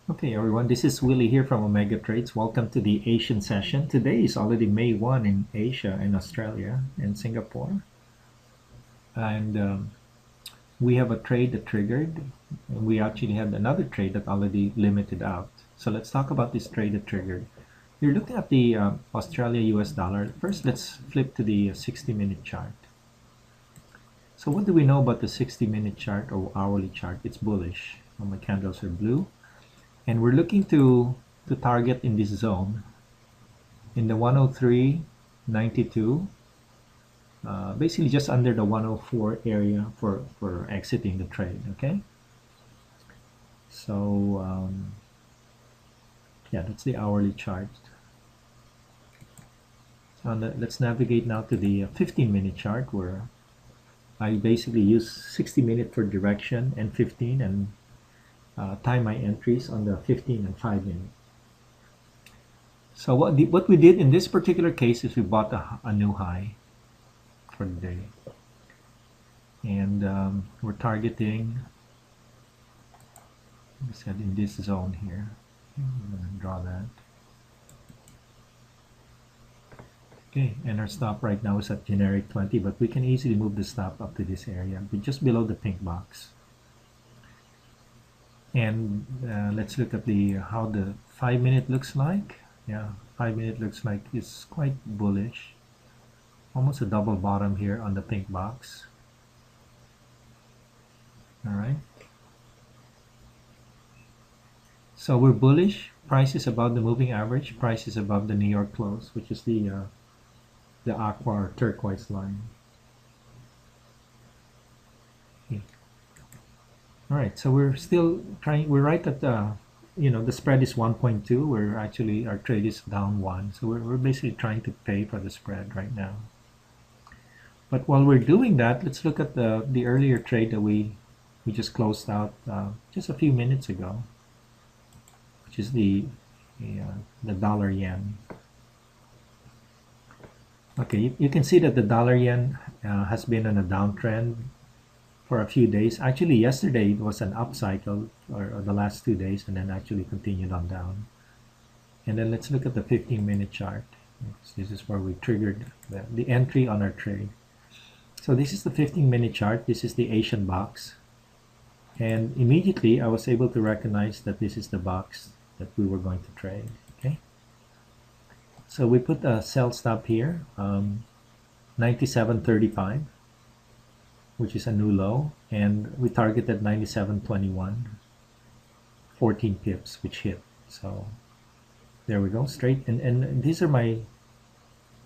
Okay, everyone, this is Willie here from Omegatrades. Welcome to the Asian session. Today is already May 1 in Asia and Australia and Singapore. And we have a trade that triggered. And we actually had another trade that already limited out. So let's talk about this trade that triggered. You're looking at the Australia US dollar. First, let's flip to the 60-minute chart. So what do we know about the 60-minute chart or hourly chart? It's bullish. My candles are blue. And we're looking to target in this zone in the 103.92, basically just under the 104 area for exiting the trade. Okay, so yeah, that's the hourly chart. So let's navigate now to the 15-minute chart, where I basically use 60-minute for direction and 15 and time my entries on the 15 and 5 minute. So what we did in this particular case is we bought a new high for the day, and we're targeting, we said, in this zone here. I'm going to draw that. Okay, and our stop right now is at generic 20, but we can easily move the stop up to this area, but just below the pink box. And let's look at how the 5 minute looks like. Yeah, 5 minute looks like it's quite bullish. Almost a double bottom here on the pink box. All right. So we're bullish. Price is above the moving average. Price is above the New York close, which is the aqua or turquoise line. Okay. All right. So we're still trying. We're right at the spread is 1.2. We're actually, our trade is down 1. So we're basically trying to pay for the spread right now. But while we're doing that, let's look at the earlier trade that we just closed out just a few minutes ago, which is the dollar yen. Okay, you can see that the dollar yen has been on a downtrend for a few days. Actually, yesterday it was an up cycle, or the last 2 days, and then actually continued on down. And then let's look at the 15-minute chart. This is where we triggered the entry on our trade. So this is the 15-minute chart. This is the Asian box. And immediately I was able to recognize that this is the box that we were going to trade. Okay. So we put a sell stop here, 97.35, which is a new low, and we targeted 97.21, 14 pips, which hit. So there we go, straight. And these are my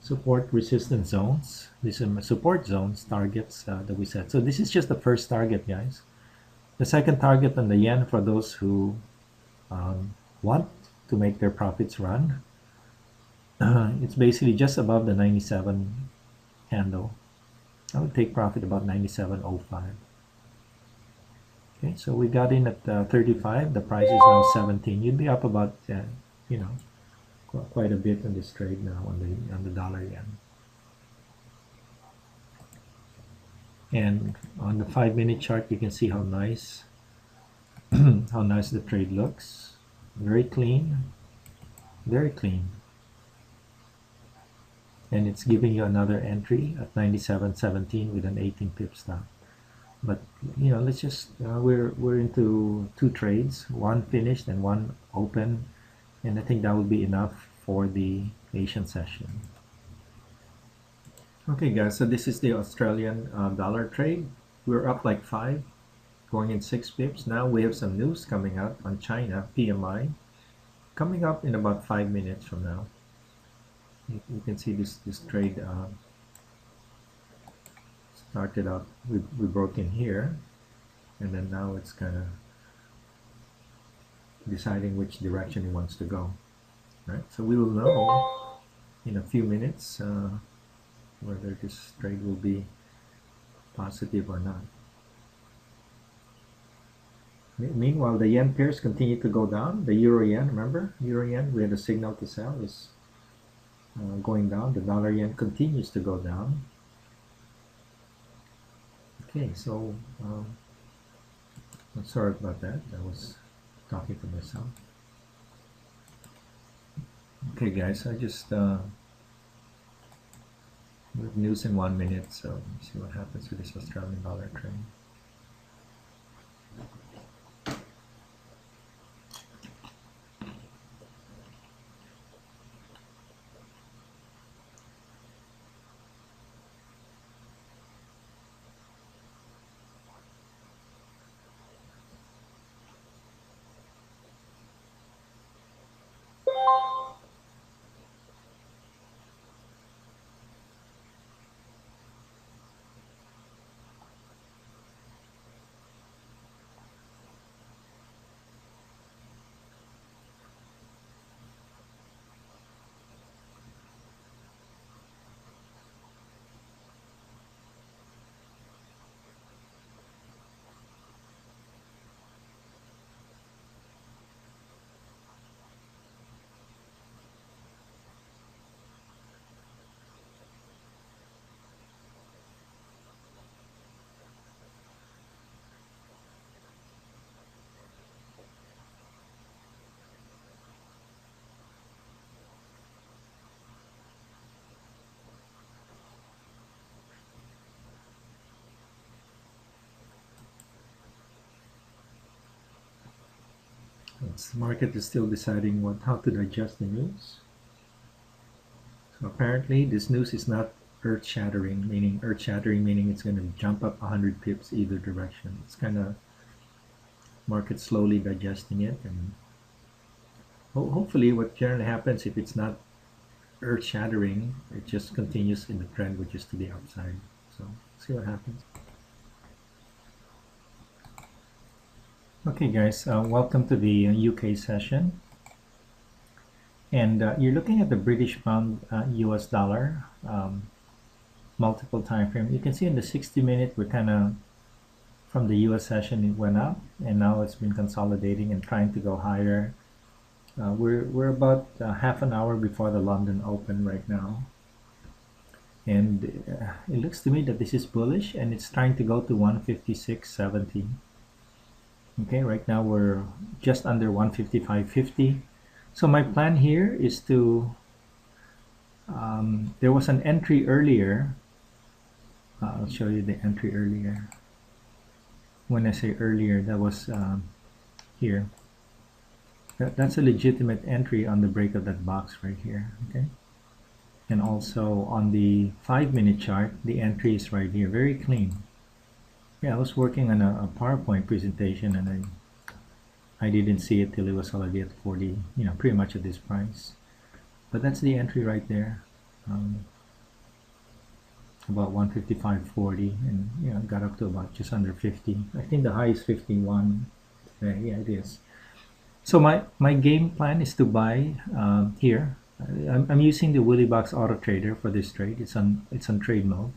support resistance zones. These are my support zones, targets that we set. So this is just the first target, guys. The second target on the yen, for those who want to make their profits run, it's basically just above the 97 handle. I would take profit about 97.05. Okay, so we got in at 35. The price is now 17. You'd be up about quite a bit on this trade now on the dollar yen. And on the 5-minute chart, you can see how nice how nice the trade looks. Very clean, very clean. And it's giving you another entry at 97.17 with an 18 pip stop. But let's just we're into 2 trades, one finished and one open, and I think that will be enough for the Asian session. Okay, guys, so this is the Australian dollar trade. We're up like 5, going in 6 pips. Now we have some news coming out on China PMI coming up in about 5 minutes from now. You can see this trade started out, we broke in here, and then now it's kind of deciding which direction it wants to go. Right, so we will know in a few minutes whether this trade will be positive or not. Meanwhile, the yen pairs continue to go down. The euro yen, remember, euro yen, we had a signal to sell, is going down. The dollar yen continues to go down. Okay, so I'm sorry about that. I was talking to myself. Okay, guys, I just with news in 1 minute, so see what happens with this Australian dollar trade. The market is still deciding how to digest the news. So apparently, this news is not earth-shattering, meaning it's going to jump up 100 pips either direction. It's kind of market slowly digesting it, and hopefully, what generally happens if it's not earth-shattering, it just continues in the trend, which is to the upside. So see what happens. Okay, guys, welcome to the UK session. And you're looking at the British pound US dollar multiple time frame. You can see in the 60-minute, we're kind of from the US session, it went up, and now it's been consolidating and trying to go higher. We're about half an hour before the London Open right now. And it looks to me that this is bullish, and it's trying to go to 156.70. Okay, right now we're just under 155.50. So my plan here is to, there was an entry earlier. I'll show you the entry earlier. When I say earlier, that was here. That's a legitimate entry on the break of that box right here, okay? And also on the 5-minute chart, the entry is right here, very clean. Yeah, I was working on a PowerPoint presentation, and I didn't see it till it was already at 40, pretty much at this price. But that's the entry right there, about 155.40, and got up to about just under 50. I think the high is 51 today. Yeah, it is. So my game plan is to buy here. I'm using the Willy Box Auto Trader for this trade. It's on trade mode.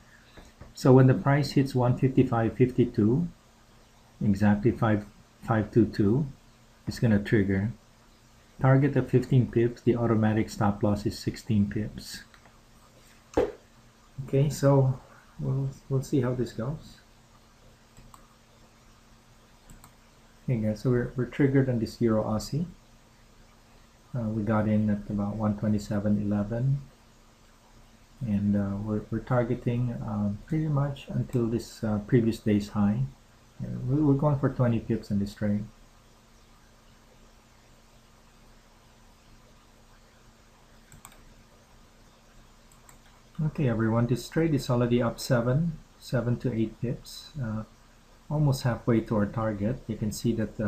So when the price hits 155.52, exactly 522, it's going to trigger. Target of 15 pips. The automatic stop loss is 16 pips. Okay, so we'll see how this goes. Okay, guys, so we're triggered on this Euro Aussie. We got in at about 127.11. And we're targeting pretty much until this previous day's high. We're going for 20 pips in this trade. Okay, everyone, this trade is already up 7 to 8 pips, almost halfway to our target. You can see that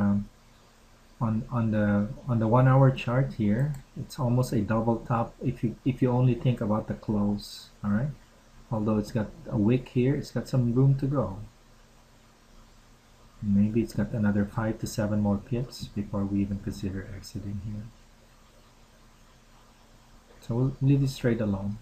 on the 1 hour chart here, it's almost a double top if you only think about the close. All right, although it's got a wick here, it's got some room to go. Maybe it's got another 5 to 7 more pips before we even consider exiting here. So we'll leave this trade alone.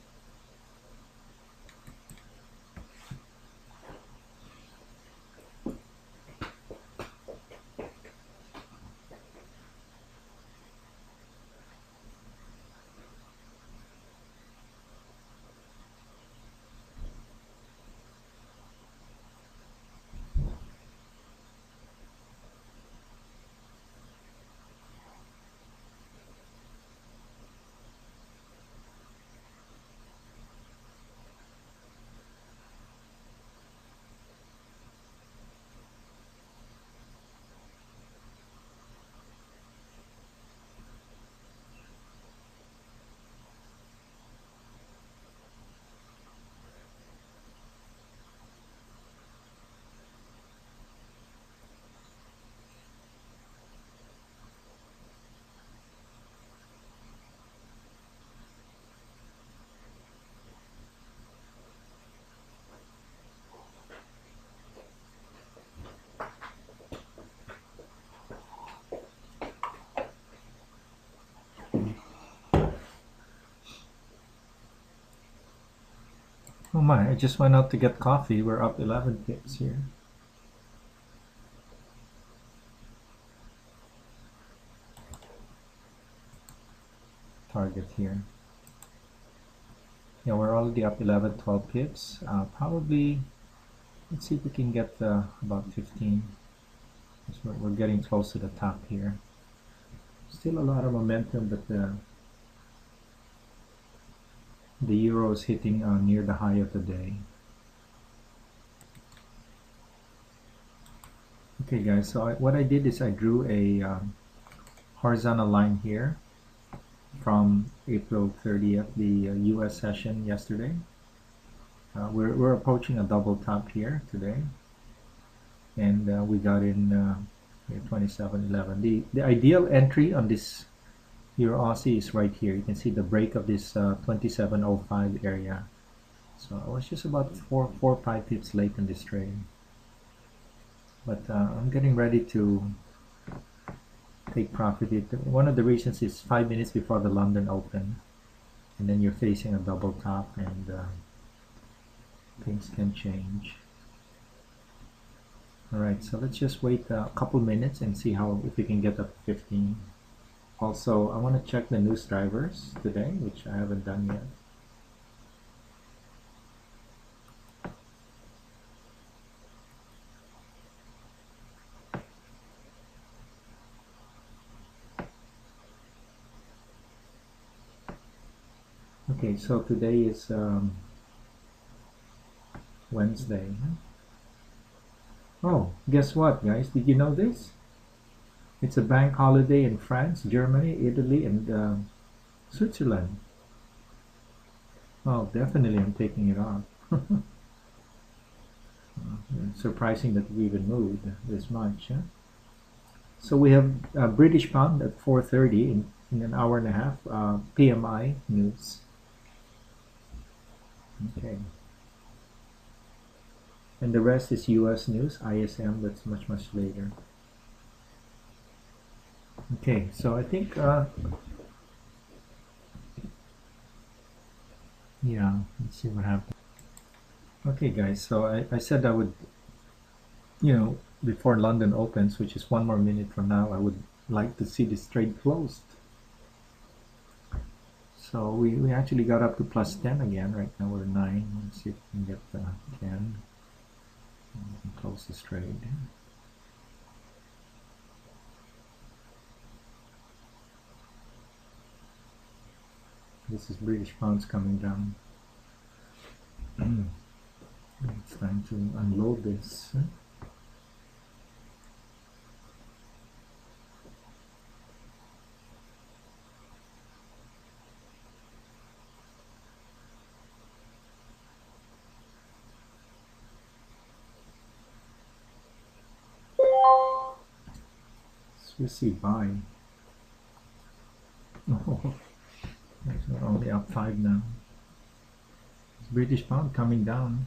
Oh my, I just went out to get coffee. We're up 11 pips here. Target here. Yeah, we're already up 11, 12 pips. Probably, let's see if we can get about 15. We're getting close to the top here. Still a lot of momentum, but the euro is hitting near the high of the day. Okay guys, so what I did is I drew a horizontal line here from April 30th, the US session yesterday. We're approaching a double top here today, and we got in 27.11. The ideal entry on this Euro Aussie is right here. You can see the break of this 27.05 area. So I was just about 4 or 5 pips late in this trade, but I'm getting ready to take profit. One of the reasons is 5 minutes before the London Open, and then you're facing a double top, and things can change. Alright, so let's just wait a couple minutes and see if we can get up to 15. Also, I want to check the news drivers today, which I haven't done yet. Okay, so today is Wednesday. Oh, guess what, guys? Did you know this? It's a bank holiday in France, Germany, Italy, and Switzerland. Oh, definitely I'm taking it off. Surprising that we even moved this much. Huh? So we have British pound at 4:30 in an hour and a half. PMI news. Okay. And the rest is US news, ISM, that's much later. Okay, so I think, yeah, let's see what happens. Okay guys, so I said I would, before London opens, which is 1 more minute from now, I would like to see this trade closed. So we actually got up to plus 10 again. Right now we're 9. Let's see if we can get 10. Close this trade. This is British pounds coming down. It's time to unload this. Swissy buy. Oh, we're only up 5 now. It's British pound coming down.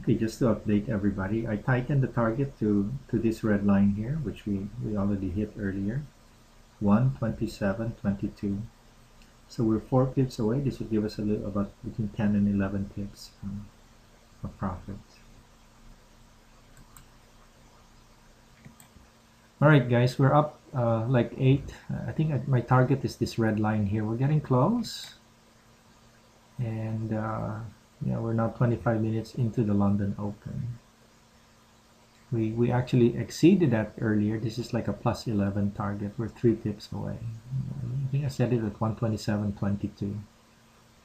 Okay, just to update everybody, I tightened the target to this red line here, which we already hit earlier, 127.22. So we're 4 pips away. This would give us about between 10 and 11 pips of profit. Alright guys, we're up like 8. I think my target is this red line here. We're getting close. And yeah, we're now 25 minutes into the London Open. We actually exceeded that earlier. This is like a plus 11 target. We're 3 pips away. I think I set it at 127.22.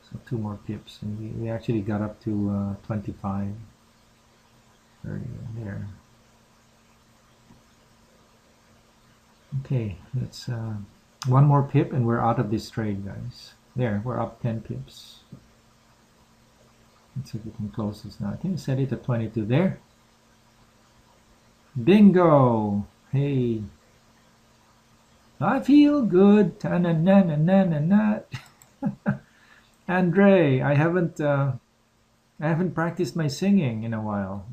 So 2 more pips. And we actually got up to 25 earlier there. Okay, let's 1 more pip and we're out of this trade, guys. There, we're up 10 pips. Let's see if we can close this now. I think I set it at 22 there. Bingo! Hey, I feel good. Ta na na na na na na. Andre, I haven't practiced my singing in a while.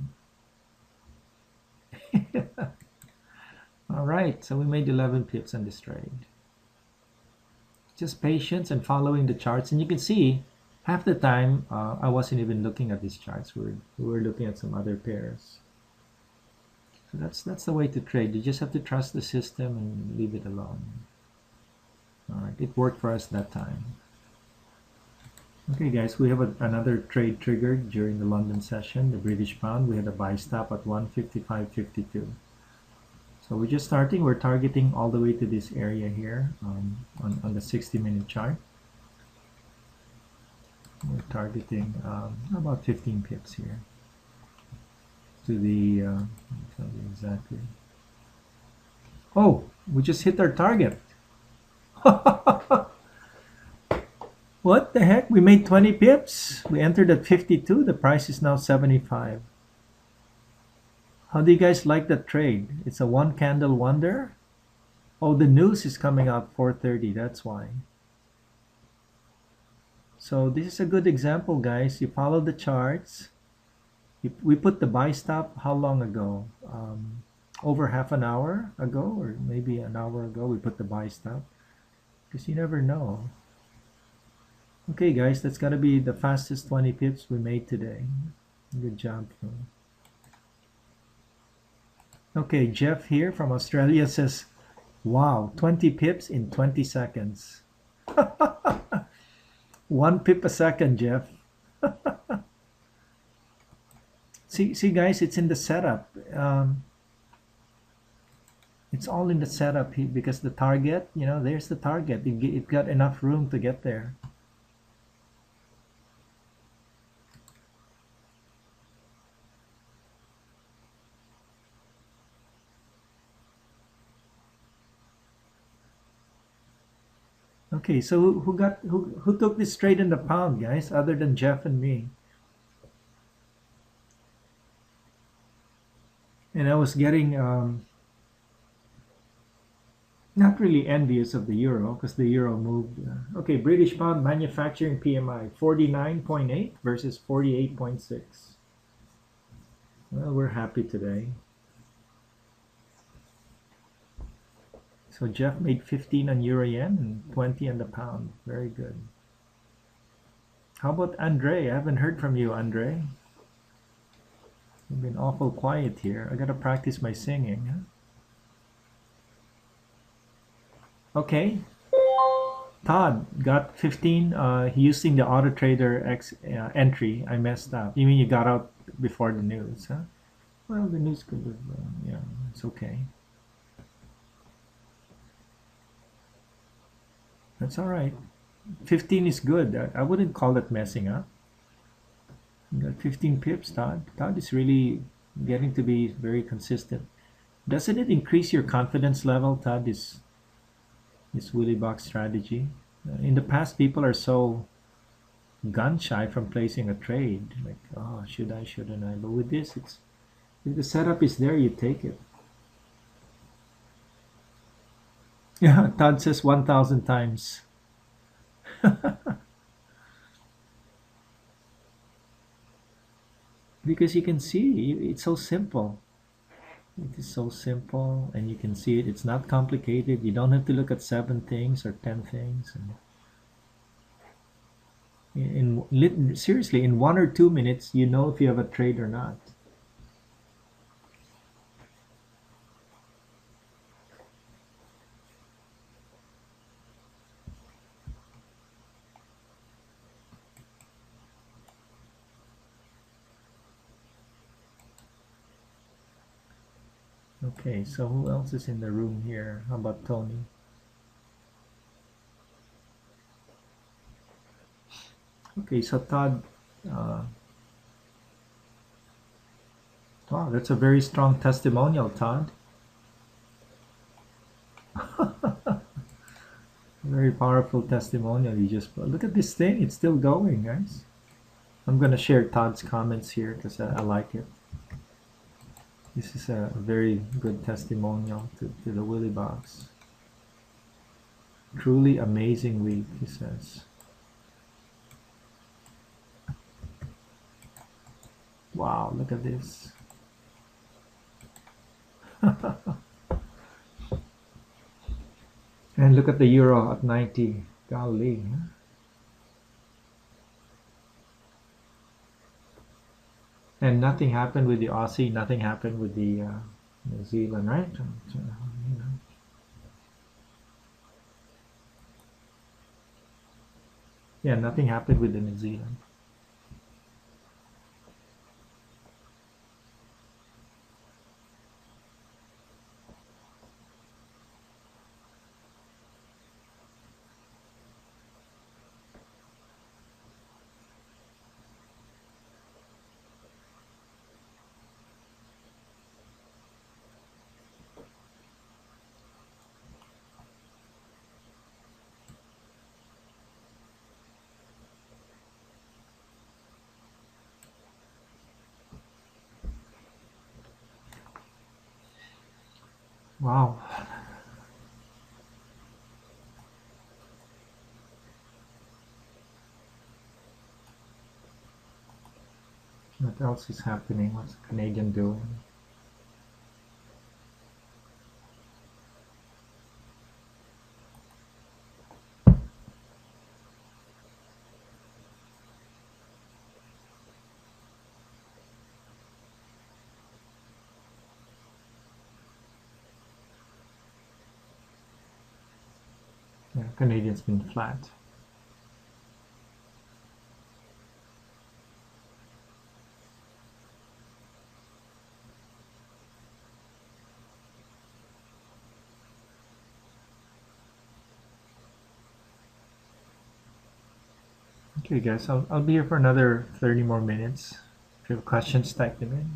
All right, so we made 11 pips on this trade. Just patience and following the charts, and you can see half the time I wasn't even looking at these charts. We were looking at some other pairs. So that's the way to trade. You just have to trust the system and leave it alone. All right, it worked for us that time. Okay, guys, we have another trade triggered during the London session, the British pound. We had a buy stop at 155.52. So we're just starting. We're targeting all the way to this area here on the 60-minute chart. We're targeting about 15 pips here to the, I'll tell you exactly. Oh, we just hit our target. What the heck? We made 20 pips. We entered at 52. The price is now 75. How do you guys like that trade? It's a one candle wonder. Oh, the news is coming out 4:30. That's why. So this is a good example, guys. You follow the charts. We put the buy stop how long ago? Over half an hour ago, or maybe an hour ago. We put the buy stop because you never know. Okay, guys, that's gotta be the fastest 20 pips we made today. Good job. Okay, Jeff here from Australia says, wow, 20 pips in 20 seconds. 1 pip a second, Jeff. see, guys, it's in the setup. It's all in the setup because the target, there's the target. It got enough room to get there. Okay, so who took this trade in the pound, guys, other than Jeff and me? And I was getting not really envious of the euro because the euro moved. Okay, British pound manufacturing PMI 49.8 versus 48.6. Well, we're happy today. So Jeff made 15 on euro yen and 20 on the pound. Very good. How about Andre? I haven't heard from you, Andre. You've been awful quiet here. I gotta practice my singing. Huh? Okay. Todd got 15 using the Auto Trader X entry. I messed up. You mean you got out before the news, huh? Well, the news could have, yeah, it's okay. That's all right. 15 is good. I wouldn't call it messing up. You got 15 pips, Todd. Todd is really getting to be very consistent. Doesn't it increase your confidence level, Todd, this Willy Box strategy? In the past, people are so gun shy from placing a trade. Like, oh, should I, shouldn't I? But with this, if the setup is there, you take it. Yeah, Todd says 1,000 times. Because you can see, it's so simple. It is so simple, and you can see it. It's not complicated. You don't have to look at 7 things or 10 things. Seriously, in 1 or 2 minutes, you know if you have a trade or not. Okay, so who else is in the room here? How about Tony? Okay, so Todd, wow, that's a very strong testimonial, Todd. Very powerful testimonial you just put. Look at this thing, it's still going, guys. I'm going to share Todd's comments here because I like it. This is a very good testimonial to the Willy Box. Truly amazing week, he says. Wow, look at this. And look at the euro at 90. Golly. And nothing happened with the Aussie, nothing happened with the New Zealand, right? Yeah, nothing happened with the New Zealand. Wow. What else is happening? What's the Canadian doing? Yeah, Canadian's been flat. Okay, guys, I'll be here for another 30 more minutes. If you have questions, type them in.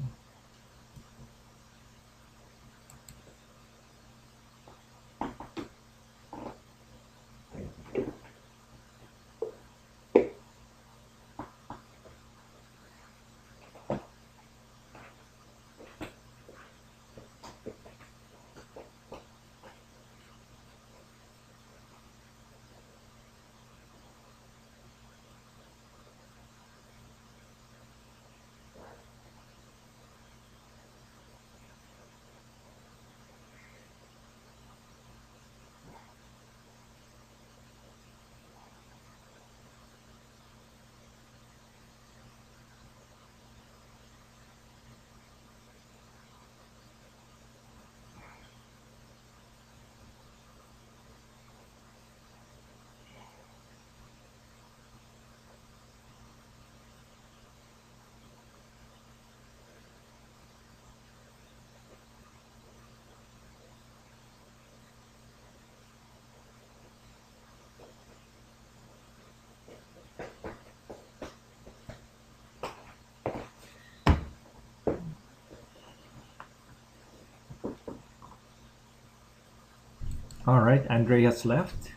All right, Andreas left.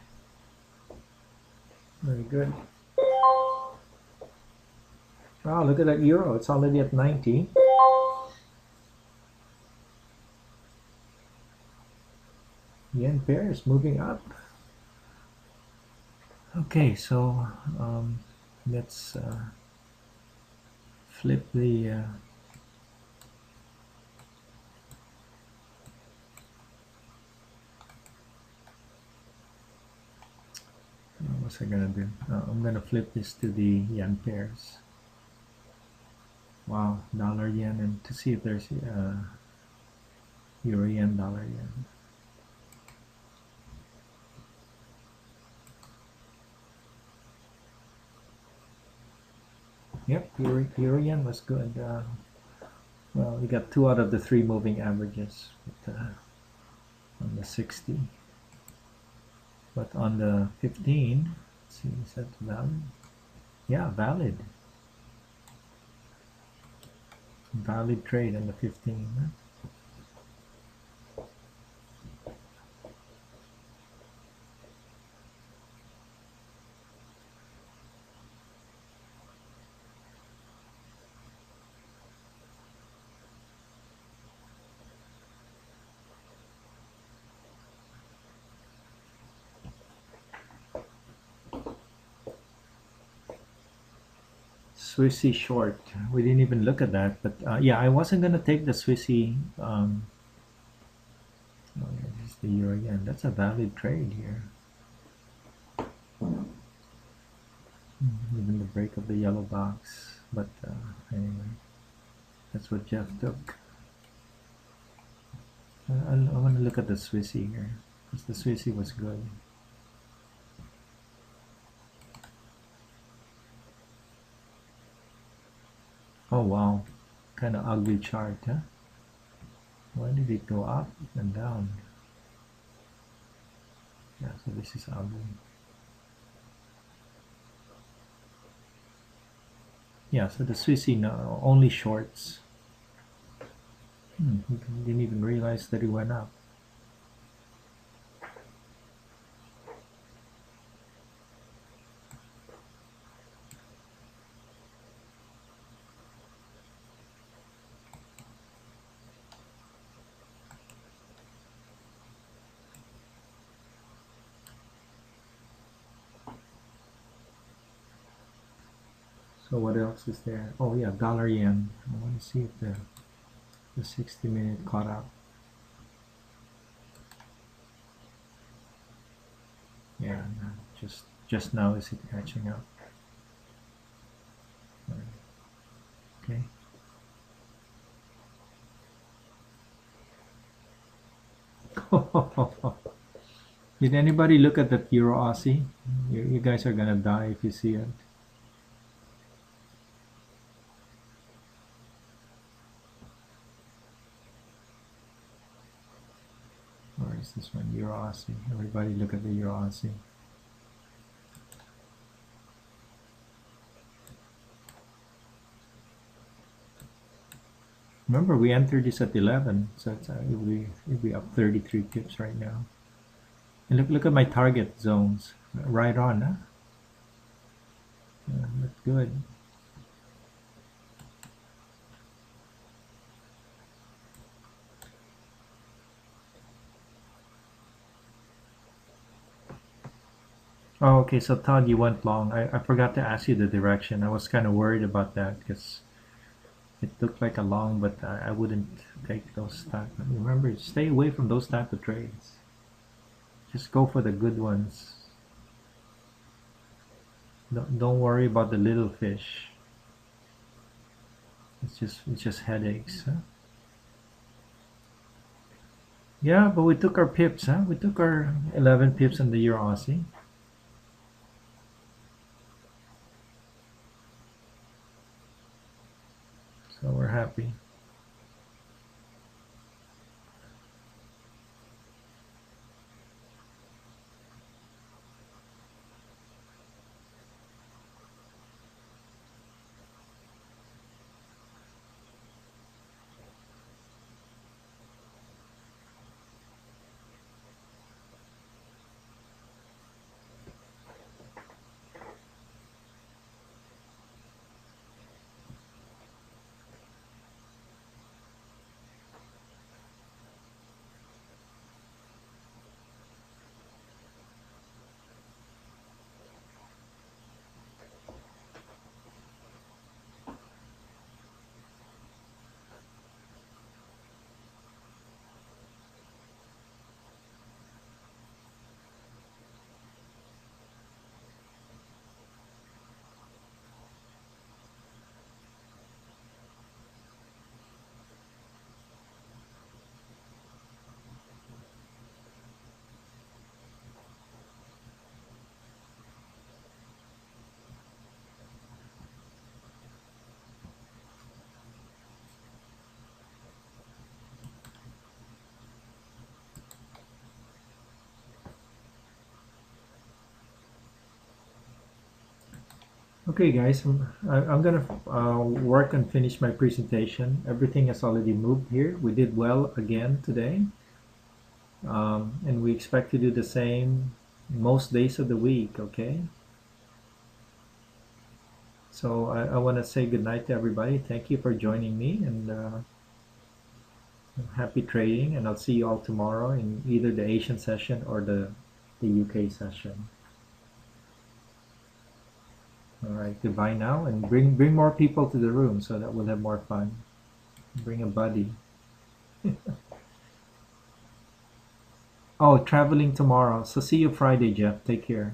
Very good. Wow, look at that euro. It's already at 90. Yen pair is moving up. Okay, so let's flip the what's I gonna do? I'm gonna flip this to the yen pairs. Wow, dollar yen, and to see if there's euro yen, dollar yen. Yep, euro yen was good. Well, we got 2 out of the 3 moving averages on the 60. But on the 15, let's see, is that valid? Yeah, valid. Valid trade on the 15. Huh? Swissy short. We didn't even look at that, but yeah, I wasn't gonna take the Swissy. Oh, yeah, this is the euro again. That's a valid trade here. Even the break of the yellow box, but anyway, that's what Jeff took. I want to look at the Swissy here because the Swissy was good. Oh wow, kind of ugly chart, huh? Why did it go up and down? Yeah, so this is ugly. Yeah, so the Swissy no, only shorts. Didn't even realize that it went up. So what else is there? Oh yeah, dollar yen. I want to see if the 60-minute caught up. Yeah, no, just now is it catching up? Okay. Did anybody look at that Euro Aussie? You guys are gonna die if you see it. Where is this one? Euro Aussie. Everybody look at the Euro Aussie. Remember, we entered this at 11, so it'll be up 33 pips right now. And look at my target zones, right on, huh? Yeah, that's good. Oh, okay. So Todd, you went long. I forgot to ask you the direction. I was kind of worried about that because it looked like a long, but I wouldn't take those type. Remember, stay away from those type of trades. Just go for the good ones. Don't worry about the little fish. It's just headaches, huh? Yeah, but we took our pips, huh? We took our 11 pips on the Euro Aussie. So we're happy. Okay, guys, I'm gonna work and finish my presentation. Everything has already moved here. We did well again today, and we expect to do the same most days of the week. Okay. So I want to say good night to everybody. Thank you for joining me, and happy trading. And I'll see you all tomorrow in either the Asian session or the UK session. All right, goodbye now, and bring more people to the room so that we'll have more fun. Bring a buddy. Oh, traveling tomorrow. So see you Friday, Jeff. Take care.